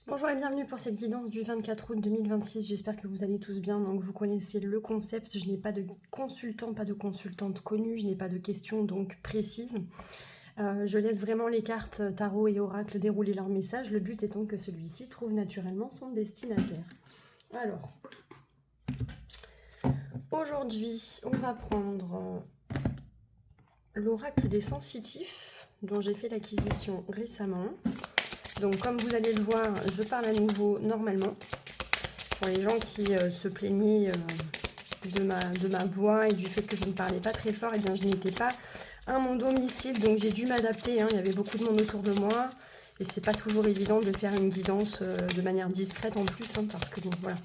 Bonjour et bienvenue pour cette guidance du 24 août 2026. J'espère que vous allez tous bien. Donc vous connaissez le concept. Je n'ai pas de consultant, pas de consultante connue. Je n'ai pas de questions donc précises. Je laisse vraiment les cartes tarot et oracle dérouler leur message. Le but étant que celui-ci trouve naturellement son destinataire. Alors, aujourd'hui, on va prendre l'oracle des sensitifs dont j'ai fait l'acquisition récemment. Donc comme vous allez le voir, je parle à nouveau normalement. Pour les gens qui se plaignaient de ma voix et du fait que je ne parlais pas très fort, eh bien je n'étais pas à mon domicile, donc j'ai dû m'adapter. Il y avait beaucoup de monde autour de moi et c'est pas toujours évident de faire une guidance de manière discrète en plus, parce que bon, voilà,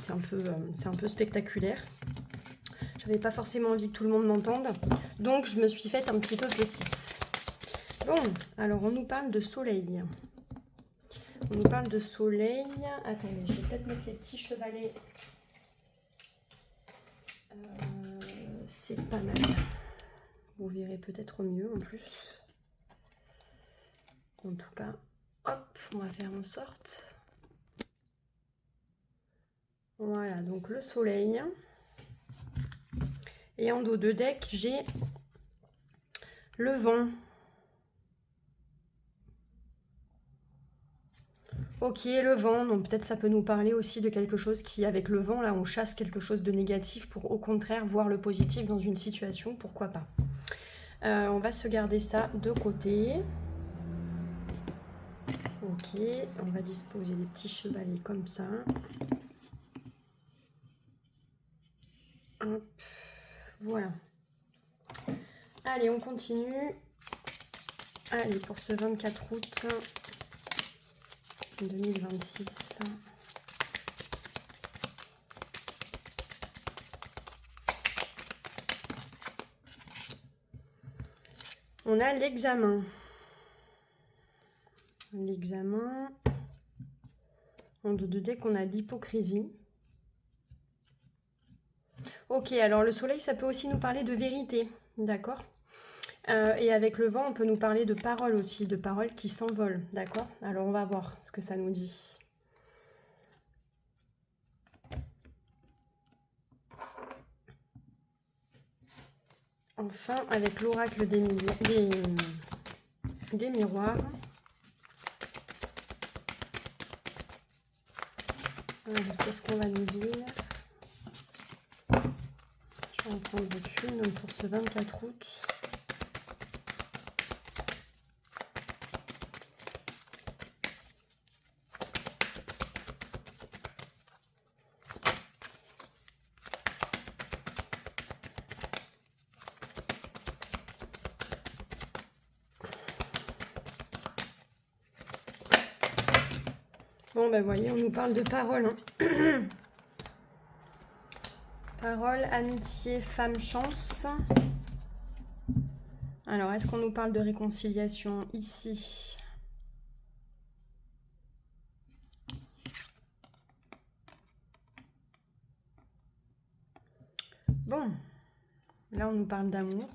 c'est un peu spectaculaire. J'avais pas forcément envie que tout le monde m'entende, donc je me suis faite un petit peu petite. Bon, alors on nous parle de soleil. On nous parle de soleil. Attendez, je vais peut-être mettre les petits chevalets. C'est pas mal. Vous verrez peut-être mieux en plus. En tout cas, hop, on va faire en sorte. Voilà, donc le soleil. Et en dos de deck, j'ai le vent. Ok, le vent, donc peut-être ça peut nous parler aussi de quelque chose qui, avec le vent, là, on chasse quelque chose de négatif pour au contraire voir le positif dans une situation, pourquoi pas. On va se garder ça de côté. Ok, on va disposer les petits chevalets comme ça. Hop, voilà. Allez, on continue. Allez, pour ce 24 août 2026. On a l'examen. L'examen. En dos de deck, on a l'hypocrisie. Ok, alors le soleil, ça peut aussi nous parler de vérité, d'accord ? Et avec le vent, on peut nous parler de paroles aussi, de paroles qui s'envolent, d'accord ? Alors on va voir ce que ça nous dit. Enfin, avec l'oracle des miroirs. Qu'est-ce qu'on va nous dire ? Je vais en prendre une donc pour ce 24 août. Bon, ben voyez, on nous parle de paroles. Parole, amitié, femme, chance. Alors, est-ce qu'on nous parle de réconciliation ici ? Bon, là on nous parle d'amour.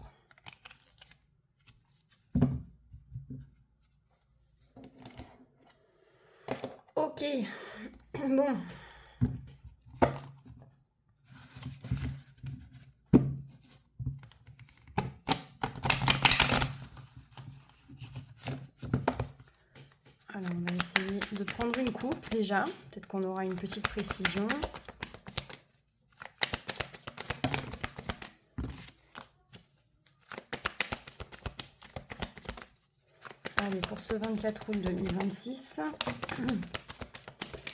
Ok, bon. Alors on va essayer de prendre une coupe déjà. Peut-être qu'on aura une petite précision. Allez, pour ce 24 août 2026.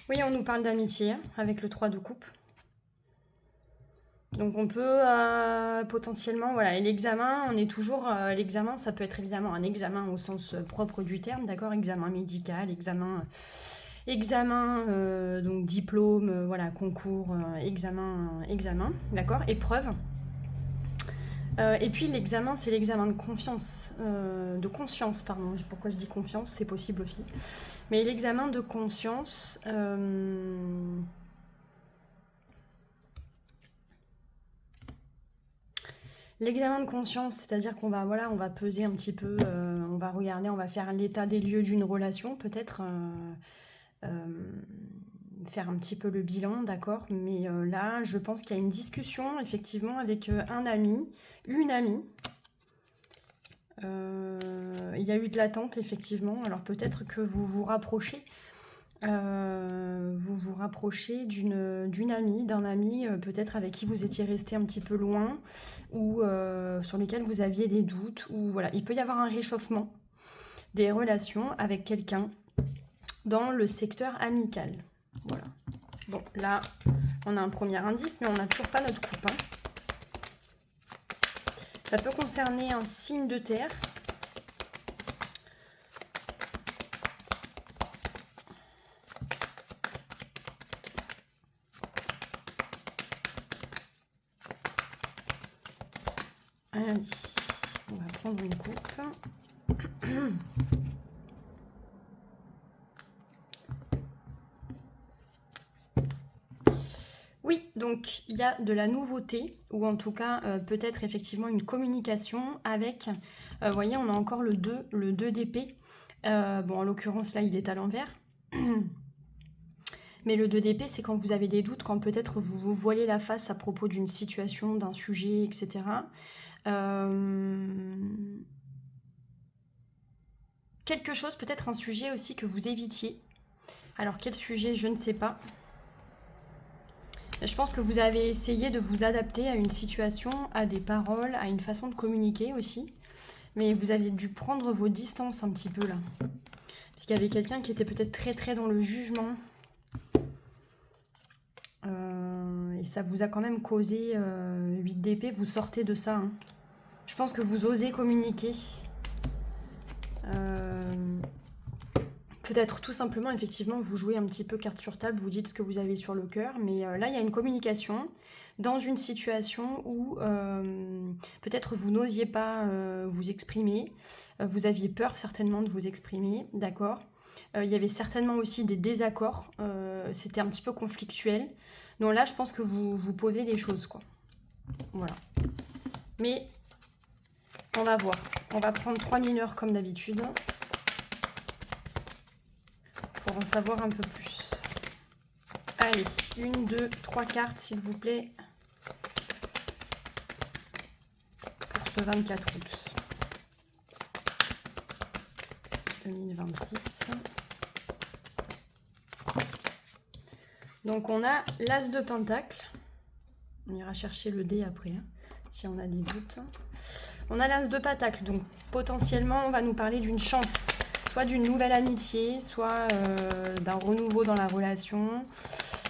Oui, on nous parle d'amitié avec le 3 de coupe. Donc on peut potentiellement, voilà, et l'examen, on est toujours, l'examen, ça peut être évidemment un examen au sens propre du terme, d'accord, examen médical, examen, donc diplôme, voilà, concours, examen, d'accord, épreuve. Et puis l'examen, c'est l'examen de confiance, pardon. Pourquoi je dis confiance, c'est possible aussi. Mais l'examen de conscience, l'examen de conscience, c'est-à-dire qu'on va, voilà, on va peser un petit peu, on va regarder, on va faire l'état des lieux d'une relation peut-être. faire un petit peu le bilan, d'accord? Mais là, je pense qu'il y a une discussion, effectivement, avec un ami, une amie. Il y a eu de l'attente, effectivement. Alors, peut-être que vous vous rapprochez. Vous vous rapprochez d'une amie, d'un ami, peut-être avec qui vous étiez resté un petit peu loin, ou sur lesquels vous aviez des doutes, ou voilà. Il peut y avoir un réchauffement des relations avec quelqu'un dans le secteur amical. Voilà. Bon, là, on a un premier indice, mais on n'a toujours pas notre coupe. Hein. Ça peut concerner un signe de terre. Allez, on va prendre une coupe. Oui, donc il y a de la nouveauté, ou en tout cas peut-être effectivement une communication avec, vous voyez, on a encore le 2 d'épée. Bon, en l'occurrence là, il est à l'envers. Mais le 2 d'épée, c'est quand vous avez des doutes, quand peut-être vous vous voilez la face à propos d'une situation, d'un sujet, etc. Quelque chose, peut-être un sujet aussi que vous évitiez. Alors quel sujet, je ne sais pas. Je pense que vous avez essayé de vous adapter à une situation, à des paroles, à une façon de communiquer aussi. Mais vous aviez dû prendre vos distances un petit peu là. Parce qu'il y avait quelqu'un qui était peut-être très dans le jugement. Et ça vous a quand même causé 8 d'épée, vous sortez de ça. Hein. Je pense que vous osez communiquer. Peut-être tout simplement, effectivement, vous jouez un petit peu carte sur table, vous dites ce que vous avez sur le cœur, mais là, il y a une communication dans une situation où peut-être vous n'osiez pas vous exprimer, vous aviez peur certainement de vous exprimer, d'accord. Il y avait certainement aussi des désaccords, c'était un petit peu conflictuel. Donc là, je pense que vous posez les choses, quoi. Voilà. Mais on va voir. On va prendre 3 mineurs comme d'habitude. Pour en savoir un peu plus. Allez, 1, 2, 3 cartes, s'il vous plaît. Pour ce 24 août 2026. Donc on a l'As de Pentacle. On ira chercher le dé après, hein, si on a des doutes. On a l'As de Pentacle, donc potentiellement on va nous parler d'une chance. Soit d'une nouvelle amitié, soit d'un renouveau dans la relation,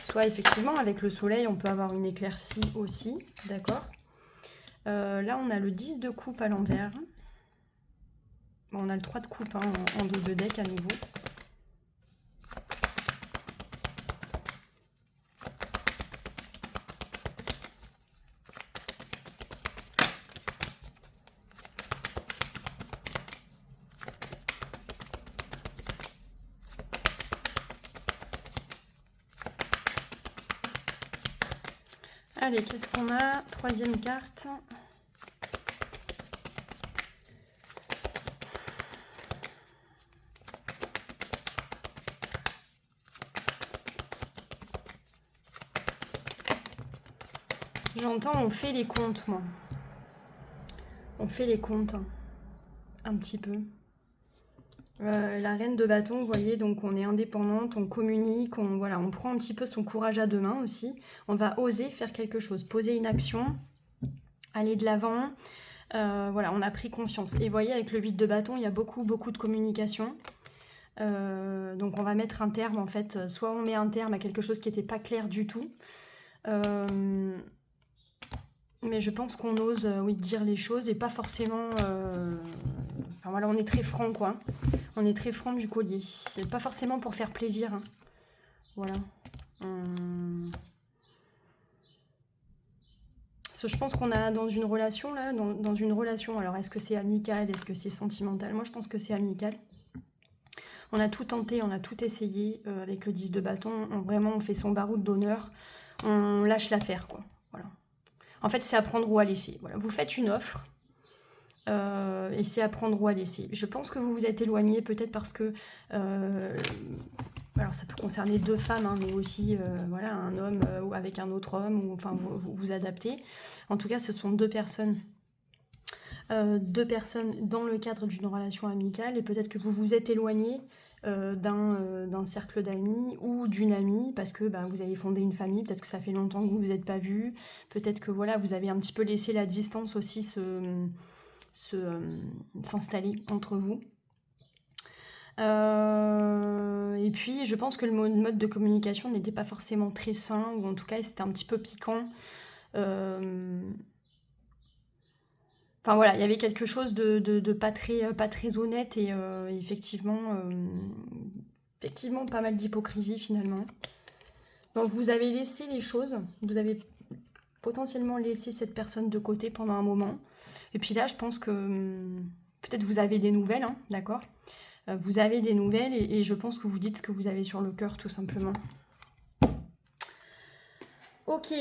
soit effectivement avec le soleil on peut avoir une éclaircie aussi, d'accord. Là on a le 10 de coupe à l'envers. Bon, on a le 3 de coupe hein, en dos de deck à nouveau. Allez, qu'est-ce qu'on a? Troisième carte. J'entends, on fait les comptes, moi. On fait les comptes, hein, un petit peu. La reine de bâton, vous voyez, donc on est indépendante, on communique, voilà, on prend un petit peu son courage à deux mains aussi. On va oser faire quelque chose, poser une action, aller de l'avant. Voilà, on a pris confiance. Et vous voyez, avec le 8 de bâton, il y a beaucoup de communication. Donc on va mettre un terme, en fait. Soit on met un terme à quelque chose qui n'était pas clair du tout. Mais je pense qu'on ose, oui, dire les choses et pas forcément... Enfin voilà, on est très franc, quoi. On est très franc du collier. Pas forcément pour faire plaisir. Hein. Voilà. Je pense qu'on a dans une relation, là, dans une relation, alors est-ce que c'est amical, est-ce que c'est sentimental? Moi, je pense que c'est amical. On a tout tenté, on a tout essayé avec le 10 de bâton. Vraiment, on fait son baroud d'honneur. On lâche l'affaire, quoi. Voilà. En fait, c'est à prendre ou à laisser. Voilà. Vous faites une offre. Et c'est à prendre ou à laisser. Je pense que vous vous êtes éloigné peut-être parce que... alors alors ça peut concerner deux femmes, hein, mais aussi voilà, un homme ou avec un autre homme, ou enfin vous adaptez. En tout cas, ce sont deux personnes dans le cadre d'une relation amicale, et peut-être que vous vous êtes éloigné d'un cercle d'amis ou d'une amie parce que bah, vous avez fondé une famille, peut-être que ça fait longtemps que vous ne vous êtes pas vus, peut-être que voilà, vous avez un petit peu laissé la distance aussi s'installer entre vous. Et puis je pense que le mode de communication n'était pas forcément très sain, ou en tout cas c'était un petit peu piquant. Enfin voilà, il y avait quelque chose de pas très honnête, et effectivement pas mal d'hypocrisie finalement. Donc vous avez laissé les choses, vous avez potentiellement laissé cette personne de côté pendant un moment. Et puis là, je pense que peut-être vous avez des nouvelles, hein, d'accord ? Vous avez des nouvelles, et je pense que vous dites ce que vous avez sur le cœur, tout simplement. Ok,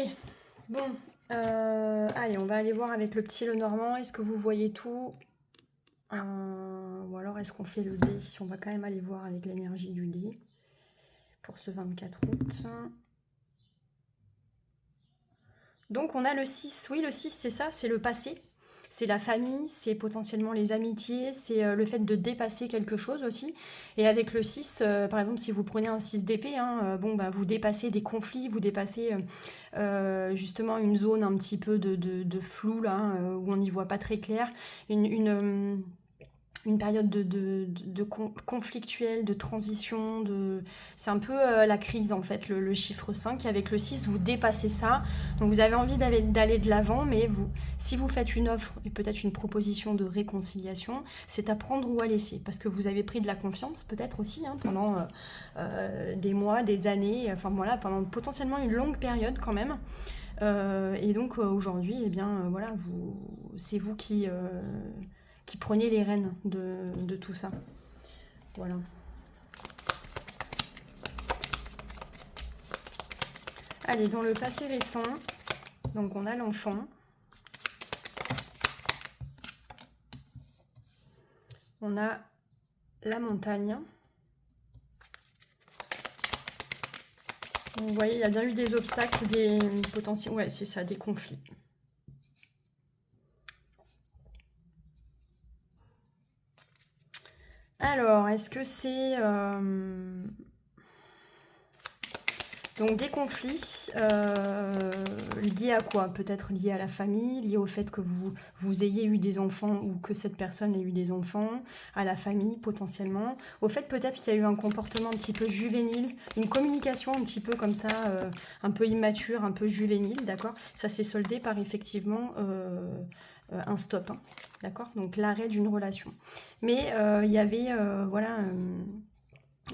bon. Allez, on va aller voir avec le petit Lenormand. Est-ce que vous voyez tout ? Ou alors est-ce qu'on fait le dé ? On va quand même aller voir avec l'énergie du dé pour ce 24 août. Donc on a le 6. Oui, le 6, c'est ça, c'est le passé. C'est la famille, c'est potentiellement les amitiés, c'est le fait de dépasser quelque chose aussi. Et avec le 6, par exemple, si vous prenez un 6 d'épée, hein, bon, bah, vous dépassez des conflits, vous dépassez justement une zone un petit peu de flou, là, où on n'y voit pas très clair. Une période conflictuelle, de transition, c'est un peu la crise en fait, le chiffre 5. Avec le 6, vous dépassez ça, donc vous avez envie d'aller de l'avant, mais si vous faites une offre et peut-être une proposition de réconciliation, c'est à prendre ou à laisser, parce que vous avez pris de la confiance peut-être aussi, hein, pendant des mois, des années, enfin voilà, pendant potentiellement une longue période quand même. Et donc aujourd'hui, eh bien voilà, c'est vous qui prenez les rênes de tout ça. Voilà. Allez, dans le passé récent, donc on a l'enfant. On a la montagne. Donc, vous voyez, il y a bien eu des obstacles, des potentiels... Ouais, c'est ça, des conflits. Alors, est-ce que c'est... Donc des conflits liés à quoi? Peut-être liés à la famille, liés au fait que vous ayez eu des enfants, ou que cette personne ait eu des enfants, à la famille potentiellement, au fait peut-être qu'il y a eu un comportement un petit peu juvénile, une communication un petit peu comme ça, un peu immature, un peu juvénile, d'accord? Ça s'est soldé par effectivement un stop, hein, d'accord? Donc l'arrêt d'une relation. Mais il y avait, voilà...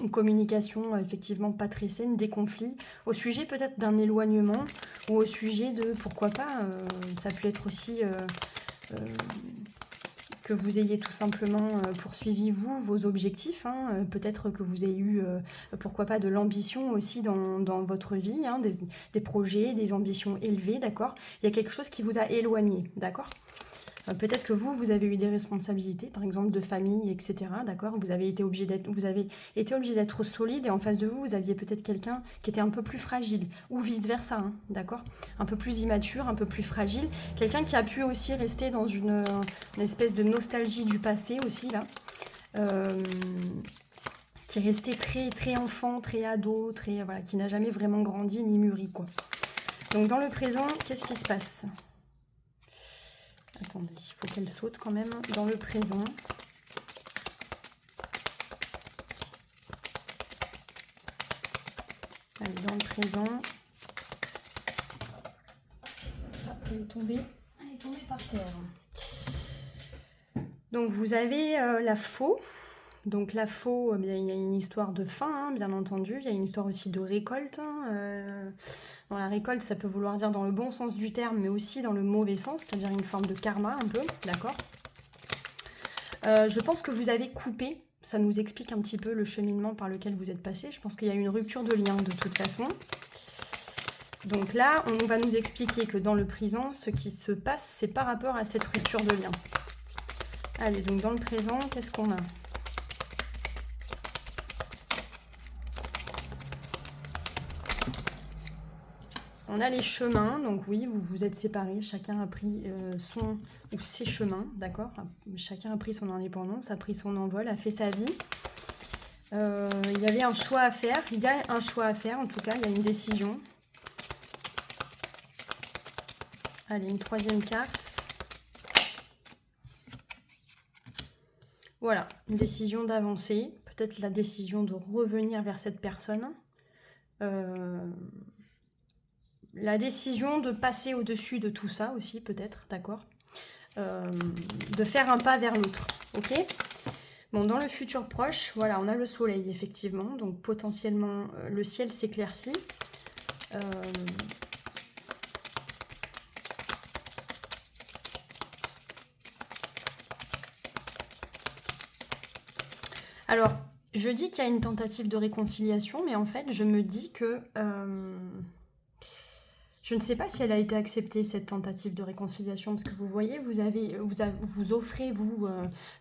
une communication effectivement pas très saine, des conflits, au sujet peut-être d'un éloignement, ou au sujet de, pourquoi pas, ça peut être aussi que vous ayez tout simplement poursuivi vos objectifs, hein, peut-être que vous ayez eu, pourquoi pas, de l'ambition aussi dans votre vie, hein, des projets, des ambitions élevées, d'accord ? Il y a quelque chose qui vous a éloigné, d'accord ? Peut-être que vous avez eu des responsabilités, par exemple de famille, etc. D'accord ? Vous avez été obligé d'être solide, et en face de vous, vous aviez peut-être quelqu'un qui était un peu plus fragile, ou vice-versa, hein, d'accord ? Un peu plus immature, un peu plus fragile. Quelqu'un qui a pu aussi rester dans une espèce de nostalgie du passé aussi, là. Qui est resté très, très enfant, très ado, voilà, qui n'a jamais vraiment grandi ni mûri, quoi. Donc dans le présent, qu'est-ce qui se passe ? Attendez, il faut qu'elle saute quand même. Dans le présent. Allez, dans le présent. Ah, elle est tombée par terre. Donc vous avez la faux. Donc la faux, il y a une histoire de fin, hein, bien entendu. Il y a une histoire aussi de récolte. Hein, dans la récolte, ça peut vouloir dire dans le bon sens du terme, mais aussi dans le mauvais sens, c'est-à-dire une forme de karma un peu, d'accord ? Je pense que vous avez coupé, ça nous explique un petit peu le cheminement par lequel vous êtes passé. Je pense qu'il y a une rupture de lien de toute façon. Donc là, on va nous expliquer que dans le présent, ce qui se passe, c'est par rapport à cette rupture de lien. Allez, donc dans le présent, qu'est-ce qu'on a ? On a les chemins, donc oui, vous vous êtes séparés, chacun a pris son ou ses chemins, d'accord? Chacun a pris son indépendance, a pris son envol, a fait sa vie. Il y avait un choix à faire, il y a un choix à faire, en tout cas, il y a une décision. Allez, une troisième carte. Voilà, une décision d'avancer, peut-être la décision de revenir vers cette personne. La décision de passer au-dessus de tout ça aussi, peut-être, d'accord, de faire un pas vers l'autre, ok. Bon, dans le futur proche, voilà, on a le soleil, effectivement, donc potentiellement, le ciel s'éclaircit. Alors, je dis qu'il y a une tentative de réconciliation, mais en fait, je me dis que... je ne sais pas si elle a été acceptée, cette tentative de réconciliation, parce que vous voyez, vous offrez, vous,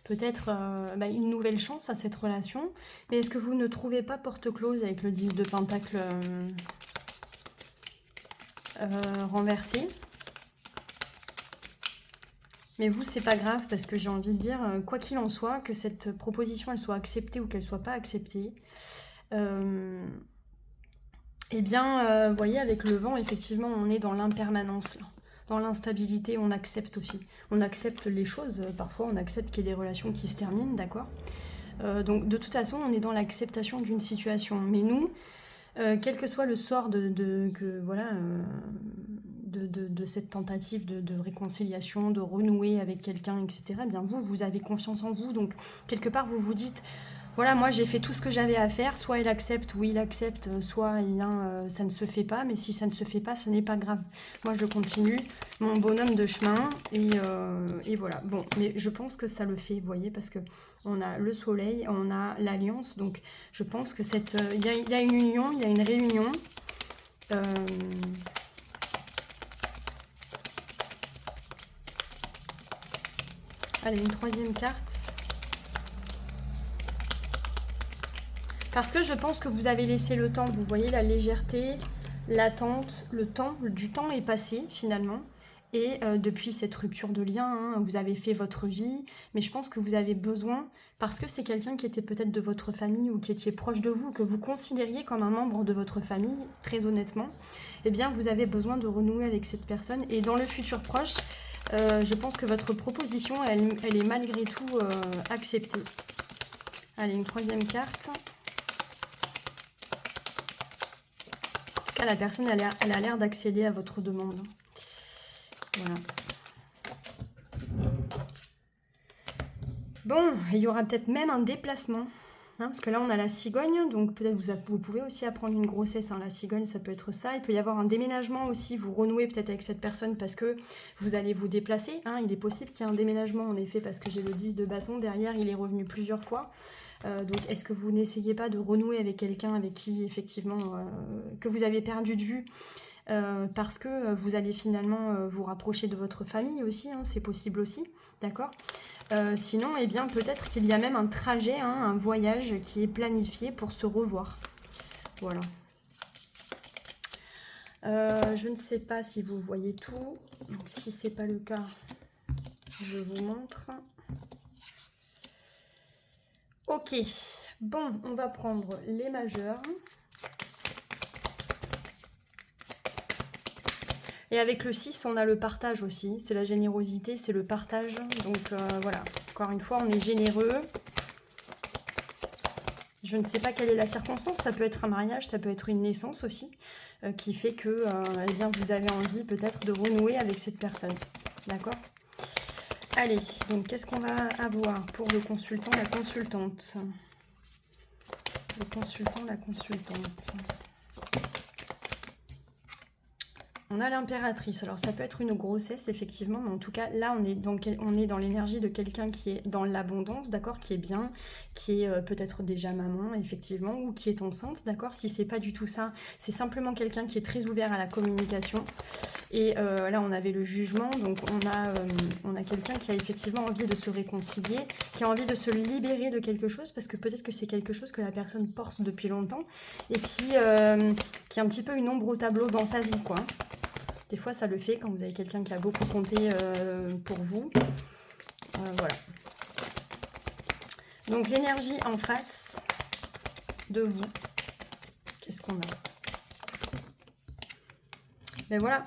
peut-être une nouvelle chance à cette relation, mais est-ce que vous ne trouvez pas porte close avec le 10 de Pentacle renversé? Mais vous, c'est pas grave, parce que j'ai envie de dire, quoi qu'il en soit, que cette proposition, elle soit acceptée ou qu'elle soit pas acceptée, eh bien, vous voyez, avec le vent, effectivement, on est dans l'impermanence, là. Dans l'instabilité, on accepte aussi. On accepte les choses, parfois on accepte qu'il y ait des relations qui se terminent, d'accord? Donc, de toute façon, on est dans l'acceptation d'une situation. Mais nous, quel que soit le sort de cette tentative de réconciliation, de renouer avec quelqu'un, etc., eh bien vous avez confiance en vous. Donc, quelque part, vous vous dites... Voilà, moi j'ai fait tout ce que j'avais à faire, soit il accepte ou il accepte, soit eh bien, ça ne se fait pas, mais si ça ne se fait pas, ce n'est pas grave. Moi je continue mon bonhomme de chemin et voilà. Bon, mais je pense que ça le fait, vous voyez, parce que on a le soleil, on a l'alliance, donc je pense que il y a une union, il y a une réunion. Allez, une troisième carte. Parce que je pense que vous avez laissé le temps, vous voyez la légèreté, l'attente, du temps est passé finalement. Et depuis cette rupture de lien, hein, vous avez fait votre vie, mais je pense que vous avez besoin, parce que c'est quelqu'un qui était peut-être de votre famille ou qui était proche de vous, que vous considériez comme un membre de votre famille, très honnêtement, eh bien vous avez besoin de renouer avec cette personne. Et dans le futur proche, je pense que votre proposition, elle est malgré tout acceptée. Allez, une troisième carte. La personne, elle a l'air d'accéder à votre demande. Voilà. Bon, il y aura peut-être même un déplacement. Hein, parce que là, on a la cigogne. Donc, peut-être vous pouvez aussi apprendre une grossesse. Hein, la cigogne, ça peut être ça. Il peut y avoir un déménagement aussi. Vous renouez peut-être avec cette personne parce que vous allez vous déplacer. Hein, il est possible qu'il y ait un déménagement, en effet, parce que j'ai le 10 de bâton. Derrière, il est revenu plusieurs fois. Donc, est-ce que vous n'essayez pas de renouer avec quelqu'un avec qui, effectivement, que vous avez perdu de vue parce que vous allez finalement vous rapprocher de votre famille aussi, hein, c'est possible aussi, d'accord. Sinon, eh bien, peut-être qu'il y a même un trajet, hein, un voyage qui est planifié pour se revoir. Voilà. Je ne sais pas si vous voyez tout. Donc, si ce n'est pas le cas, je vous montre. Ok, bon, on va prendre les majeurs. Et avec le 6, on a le partage aussi. C'est la générosité, c'est le partage. Donc voilà, encore une fois, on est généreux. Je ne sais pas quelle est la circonstance. Ça peut être un mariage, ça peut être une naissance aussi, qui fait que eh bien, vous avez envie peut-être de renouer avec cette personne. D'accord ? Allez, donc qu'est-ce qu'on va avoir pour le consultant, la consultante? Le consultant, la consultante. On a l'impératrice. Alors ça peut être une grossesse effectivement, mais en tout cas là on est dans l'énergie de quelqu'un qui est dans l'abondance, d'accord, qui est bien, qui est peut-être déjà maman effectivement, ou qui est enceinte, d'accord. Si c'est pas du tout ça, c'est simplement quelqu'un qui est très ouvert à la communication. Et là on avait le jugement, donc on a quelqu'un qui a effectivement envie de se réconcilier, qui a envie de se libérer de quelque chose, parce que peut-être que c'est quelque chose que la personne porte depuis longtemps et qui est un petit peu une ombre au tableau dans sa vie, quoi. Des fois, ça le fait quand vous avez quelqu'un qui a beaucoup compté pour vous. Voilà. Donc, l'énergie en face de vous. Qu'est-ce qu'on a? Ben voilà.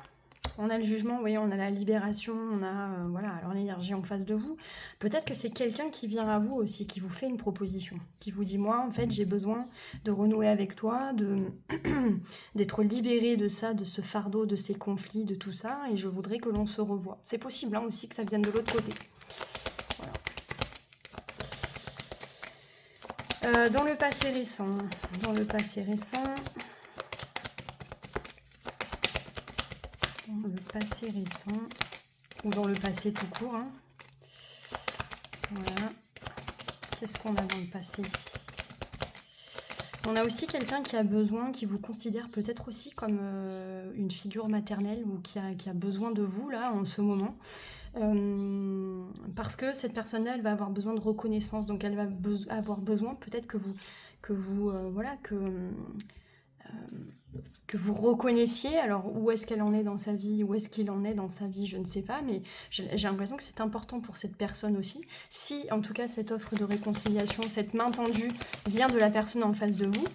On a le jugement, vous voyez, on a la libération, on a voilà, alors l'énergie en face de vous. Peut-être que c'est quelqu'un qui vient à vous aussi, qui vous fait une proposition, qui vous dit, moi, en fait, j'ai besoin de renouer avec toi, d'être libéré de ça, de ce fardeau, de ces conflits, de tout ça, et je voudrais que l'on se revoie. C'est possible hein, aussi que ça vienne de l'autre côté. Voilà. Dans le passé récent, ou dans le passé tout court. Hein. Voilà. Qu'est-ce qu'on a dans le passé? On a aussi quelqu'un qui a besoin, qui vous considère peut-être aussi comme une figure maternelle ou qui a besoin de vous là en ce moment. Parce que cette personne-là, elle va avoir besoin de reconnaissance, donc elle va avoir besoin peut-être que vous voilà, que vous reconnaissiez. Alors où est-ce qu'elle en est dans sa vie, où est-ce qu'il en est dans sa vie, je ne sais pas, mais j'ai l'impression que c'est important pour cette personne aussi. Si en tout cas cette offre de réconciliation, cette main tendue vient de la personne en face de vous,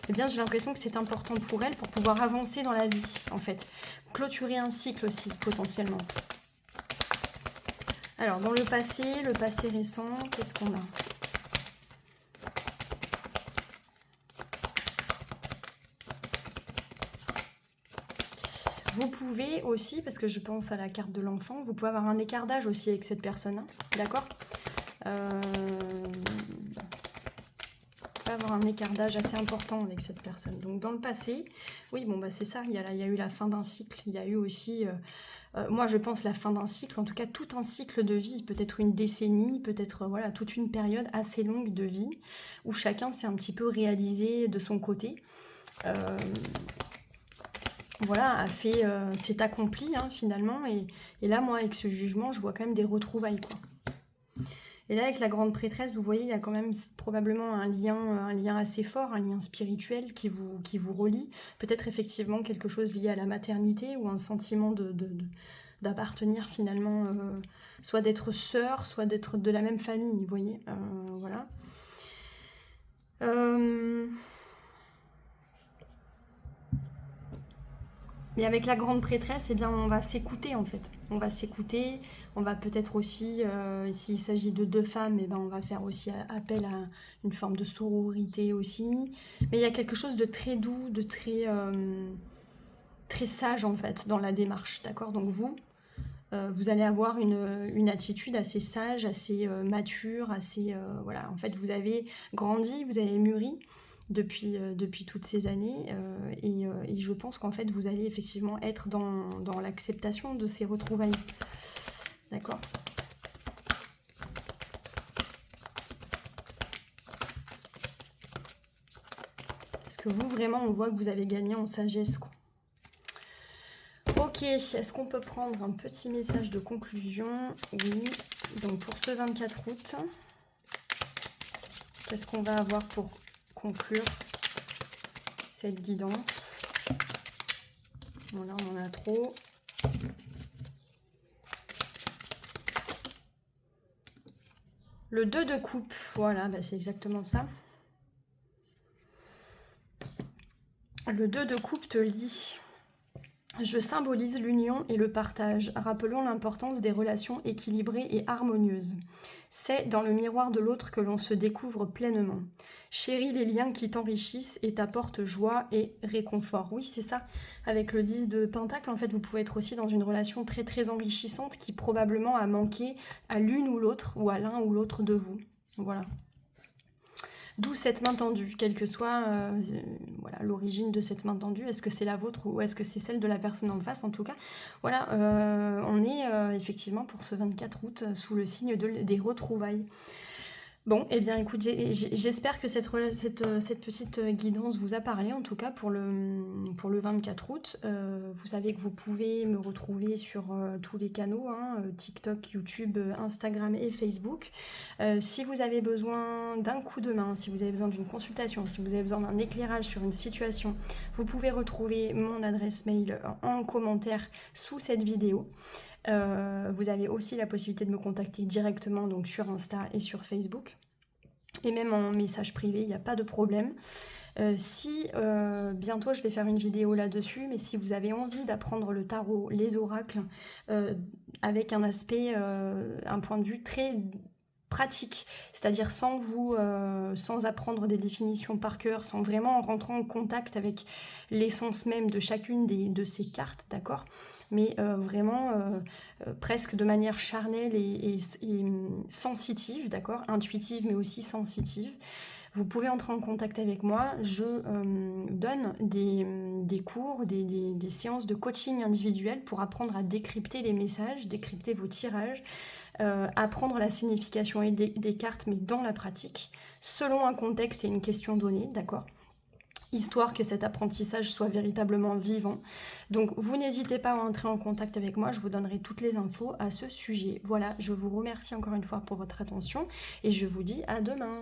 eh bien j'ai l'impression que c'est important pour elle pour pouvoir avancer dans la vie en fait. Clôturer un cycle aussi potentiellement. Alors dans le passé récent, qu'est-ce qu'on a ? Vous pouvez aussi, parce que je pense à la carte de l'enfant, vous pouvez avoir un écart d'âge aussi avec cette personne, d'accord ? Vous pouvez avoir un écart d'âge assez important avec cette personne. Donc dans le passé, oui, bon bah c'est ça, il y a eu la fin d'un cycle, il y a eu aussi, moi je pense la fin d'un cycle, en tout cas tout un cycle de vie, peut-être une décennie, peut-être voilà toute une période assez longue de vie, où chacun s'est un petit peu réalisé de son côté. Voilà, s'est accompli hein, finalement. Et là, moi, avec ce jugement, je vois quand même des retrouvailles, quoi. Et là, avec la grande prêtresse, vous voyez, il y a quand même probablement un lien assez fort, un lien spirituel qui vous relie. Peut-être effectivement quelque chose lié à la maternité ou un sentiment d'appartenir finalement, soit d'être sœur, soit d'être de la même famille, vous voyez. Voilà. Mais avec la grande prêtresse, eh bien, on va s'écouter en fait. On va s'écouter, on va peut-être aussi, s'il s'agit de deux femmes, eh ben, on va faire aussi appel à une forme de sororité aussi. Mais il y a quelque chose de très doux, de très sage en fait dans la démarche, d'accord ? Donc vous allez avoir une attitude assez sage, assez mature, assez... voilà, en fait, vous avez grandi, vous avez mûri depuis toutes ces années et je pense qu'en fait, vous allez effectivement être dans l'acceptation de ces retrouvailles. D'accord ? Parce que vous, vraiment, on voit que vous avez gagné en sagesse, quoi. Ok, est-ce qu'on peut prendre un petit message de conclusion? Oui, donc pour ce 24 août, qu'est-ce qu'on va avoir pour conclure cette guidance? Bon là, on en a trop. Le 2 de coupe, voilà, bah c'est exactement ça. Le 2 de coupe te lit. Je symbolise l'union et le partage. Rappelons l'importance des relations équilibrées et harmonieuses. C'est dans le miroir de l'autre que l'on se découvre pleinement. Chéris les liens qui t'enrichissent et t'apportent joie et réconfort. Oui, c'est ça. Avec le 10 de Pentacle, en fait, vous pouvez être aussi dans une relation très très enrichissante qui probablement a manqué à l'une ou l'autre ou à l'un ou l'autre de vous. Voilà. D'où cette main tendue, quelle que soit voilà, l'origine de cette main tendue. Est-ce que c'est la vôtre ou est-ce que c'est celle de la personne en face? En tout cas, voilà, on est effectivement pour ce 24 août sous le signe des retrouvailles. Bon, eh bien écoute, j'espère que cette petite guidance vous a parlé, en tout cas pour le 24 août. Vous savez que vous pouvez me retrouver sur tous les canaux, hein, TikTok, YouTube, Instagram et Facebook. Si vous avez besoin d'un coup de main, si vous avez besoin d'une consultation, si vous avez besoin d'un éclairage sur une situation, vous pouvez retrouver mon adresse mail en commentaire sous cette vidéo. Vous avez aussi la possibilité de me contacter directement donc sur Insta et sur Facebook. Et même en message privé, il n'y a pas de problème. Bientôt je vais faire une vidéo là-dessus, mais si vous avez envie d'apprendre le tarot, les oracles, avec un aspect, un point de vue très pratique, c'est-à-dire sans apprendre des définitions par cœur, sans vraiment rentrer en contact avec l'essence même de chacune de ces cartes, d'accord, mais vraiment presque de manière charnelle et sensitive, d'accord, intuitive mais aussi sensitive. Vous pouvez entrer en contact avec moi, je donne des cours, des séances de coaching individuel pour apprendre à décrypter les messages, décrypter vos tirages, apprendre la signification des cartes mais dans la pratique, selon un contexte et une question donnée, d'accord, histoire que cet apprentissage soit véritablement vivant. Donc vous n'hésitez pas à entrer en contact avec moi, je vous donnerai toutes les infos à ce sujet. Voilà, je vous remercie encore une fois pour votre attention et je vous dis à demain.